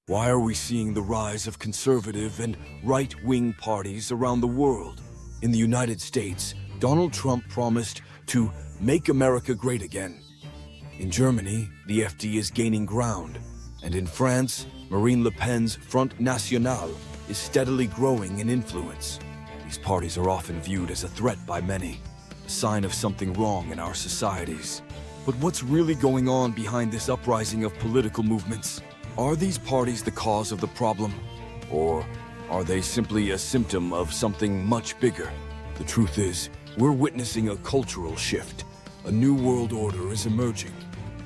Why are we seeing the rise of conservative and right-wing parties around the world? In the United States, Donald Trump promised to make America great again. In Germany, the AfD is gaining ground. And in France, Marine Le Pen's Front Nationale is steadily growing in influence. These parties are often viewed as a threat by many, a sign of something wrong in our societies. But what's really going on behind this uprising of political movements? Are these parties the cause of the problem? Or are they simply a symptom of something much bigger? The truth is, we're witnessing a cultural shift. A new world order is emerging.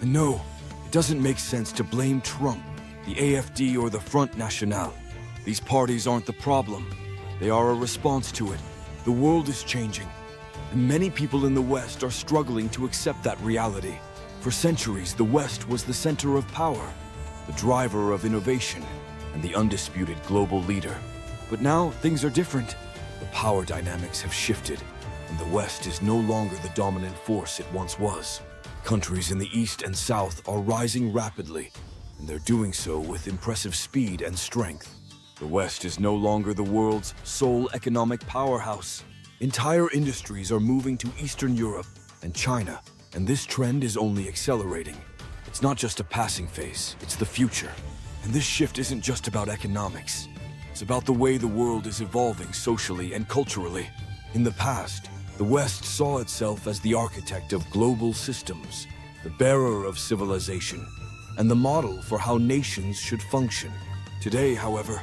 And no, it doesn't make sense to blame Trump, the AfD, or the Front Nationale. These parties aren't the problem. They are a response to it. The world is changing, and many people in the West are struggling to accept that reality. For centuries, the West was the center of power, the driver of innovation, and the undisputed global leader. But now, things are different. The power dynamics have shifted, and the West is no longer the dominant force it once was. Countries in the East and South are rising rapidly, and they're doing so with impressive speed and strength. The West is no longer the world's sole economic powerhouse. Entire industries are moving to Eastern Europe and China, and this trend is only accelerating. It's not just a passing phase, it's the future. And this shift isn't just about economics. It's about the way the world is evolving socially and culturally. In the past, the West saw itself as the architect of global systems, the bearer of civilization, and the model for how nations should function. Today, however,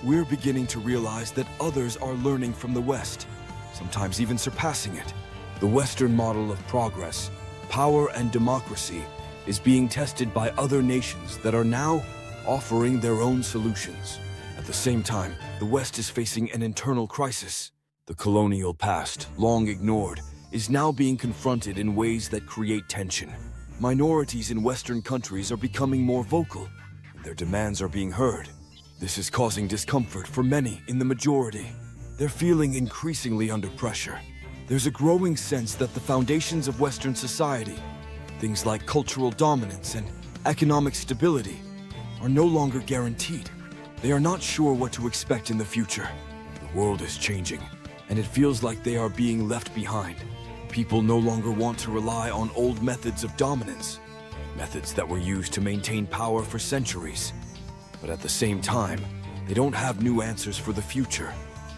we're beginning to realize that others are learning from the West, sometimes even surpassing it. The Western model of progress, power, and democracy is being tested by other nations that are now offering their own solutions. At the same time, the West is facing an internal crisis. The colonial past, long ignored, is now being confronted in ways that create tension. Minorities in Western countries are becoming more vocal, and their demands are being heard. This is causing discomfort for many in the majority. They're feeling increasingly under pressure. There's a growing sense that the foundations of Western society, things like cultural dominance and economic stability, are no longer guaranteed. They are not sure what to expect in the future. The world is changing, and it feels like they are being left behind. People no longer want to rely on old methods of dominance, methods that were used to maintain power for centuries. But at the same time, they don't have new answers for the future.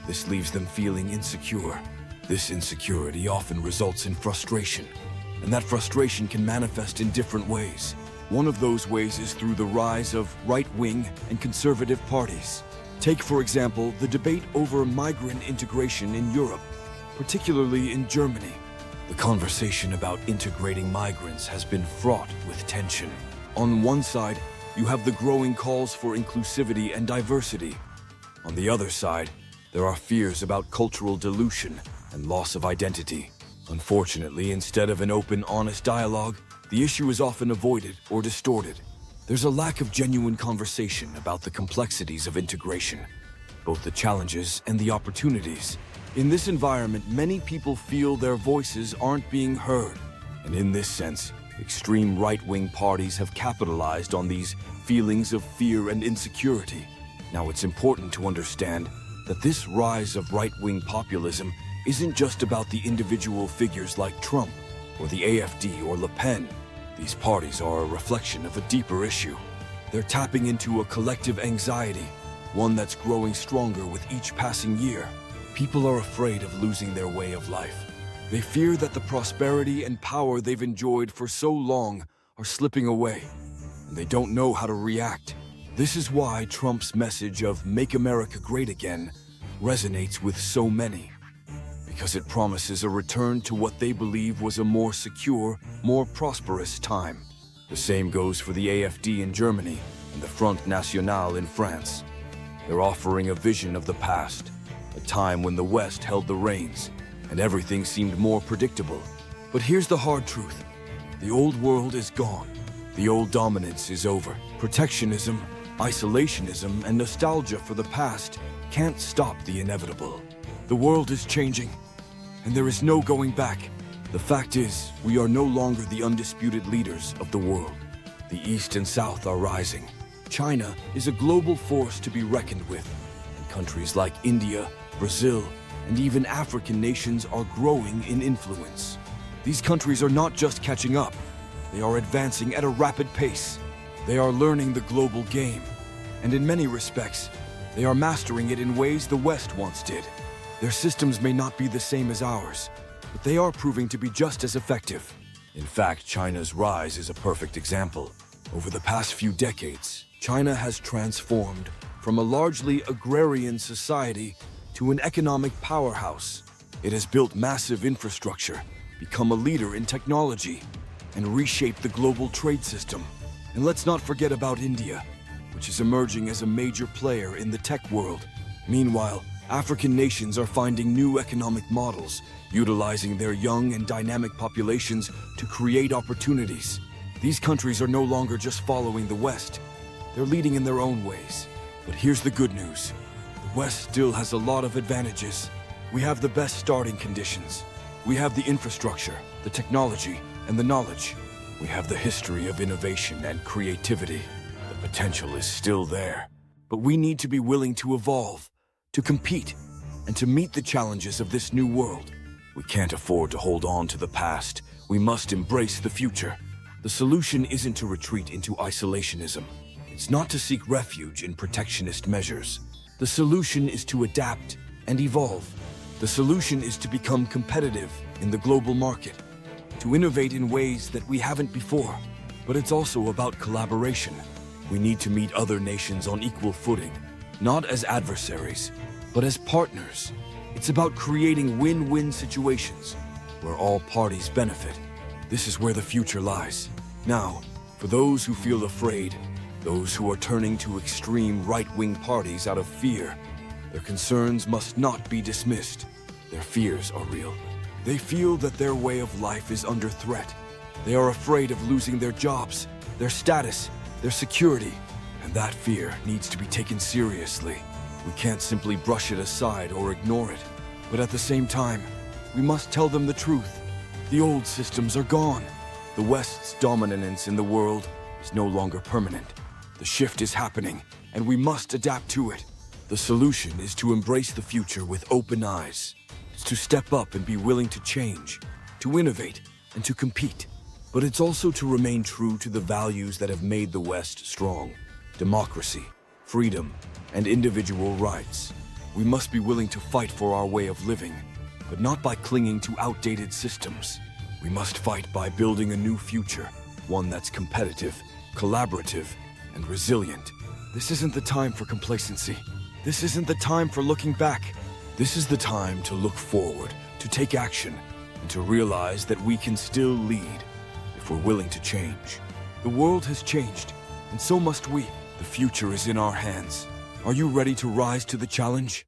This leaves them feeling insecure. This insecurity often results in frustration, and that frustration can manifest in different ways. One of those ways is through the rise of right-wing and conservative parties. Take, for example, the debate over migrant integration in Europe, particularly in Germany. The conversation about integrating migrants has been fraught with tension. On one side, you have the growing calls for inclusivity and diversity. On the other side, there are fears about cultural dilution and loss of identity. Unfortunately, instead of an open, honest dialogue, the issue is often avoided or distorted. There's a lack of genuine conversation about the complexities of integration, both the challenges and the opportunities. In this environment, many people feel their voices aren't being heard. And in this sense, extreme right-wing parties have capitalized on these feelings of fear and insecurity. Now, it's important to understand that this rise of right-wing populism isn't just about the individual figures like Trump or the AfD or Le Pen. These parties are a reflection of a deeper issue. They're tapping into a collective anxiety, one that's growing stronger with each passing year. People are afraid of losing their way of life. They fear that the prosperity and power they've enjoyed for so long are slipping away, and they don't know how to react. This is why Trump's message of "Make America Great Again" resonates with so many, because it promises a return to what they believe was a more secure, more prosperous time. The same goes for the AfD in Germany and the Front Nationale in France. They're offering a vision of the past, a time when the West held the reins and everything seemed more predictable. But here's the hard truth. The old world is gone. The old dominance is over. Protectionism, isolationism, and nostalgia for the past can't stop the inevitable. The world is changing, and there is no going back. The fact is, we are no longer the undisputed leaders of the world. The East and South are rising. China is a global force to be reckoned with, and countries like India, Brazil, and even African nations are growing in influence. These countries are not just catching up, they are advancing at a rapid pace. They are learning the global game, and in many respects, they are mastering it in ways the West once did. Their systems may not be the same as ours, but they are proving to be just as effective. In fact, China's rise is a perfect example. Over the past few decades, China has transformed from a largely agrarian society to an economic powerhouse. It has built massive infrastructure, become a leader in technology, and reshaped the global trade system. And let's not forget about India, which is emerging as a major player in the tech world. Meanwhile, African nations are finding new economic models, utilizing their young and dynamic populations to create opportunities. These countries are no longer just following the West, they're leading in their own ways. But here's the good news. The West still has a lot of advantages. We have the best starting conditions. We have the infrastructure, the technology, and the knowledge. We have the history of innovation and creativity. The potential is still there. But we need to be willing to evolve, to compete, and to meet the challenges of this new world. We can't afford to hold on to the past. We must embrace the future. The solution isn't to retreat into isolationism. It's not to seek refuge in protectionist measures. The solution is to adapt and evolve. The solution is to become competitive in the global market, to innovate in ways that we haven't before. But it's also about collaboration. We need to meet other nations on equal footing, not as adversaries, but as partners. It's about creating win-win situations where all parties benefit. This is where the future lies. Now, for those who feel afraid, those who are turning to extreme right-wing parties out of fear, their concerns must not be dismissed. Their fears are real. They feel that their way of life is under threat. They are afraid of losing their jobs, their status, their security, and that fear needs to be taken seriously. We can't simply brush it aside or ignore it. But at the same time, we must tell them the truth. The old systems are gone. The West's dominance in the world is no longer permanent. The shift is happening, and we must adapt to it. The solution is to embrace the future with open eyes. It's to step up and be willing to change, to innovate, and to compete. But it's also to remain true to the values that have made the West strong: democracy, freedom, and individual rights. We must be willing to fight for our way of living, but not by clinging to outdated systems. We must fight by building a new future, one that's competitive, collaborative, and resilient. This isn't the time for complacency. This isn't the time for looking back. This is the time to look forward, to take action, and to realize that we can still lead if we're willing to change. The world has changed, and so must we. The future is in our hands. Are you ready to rise to the challenge?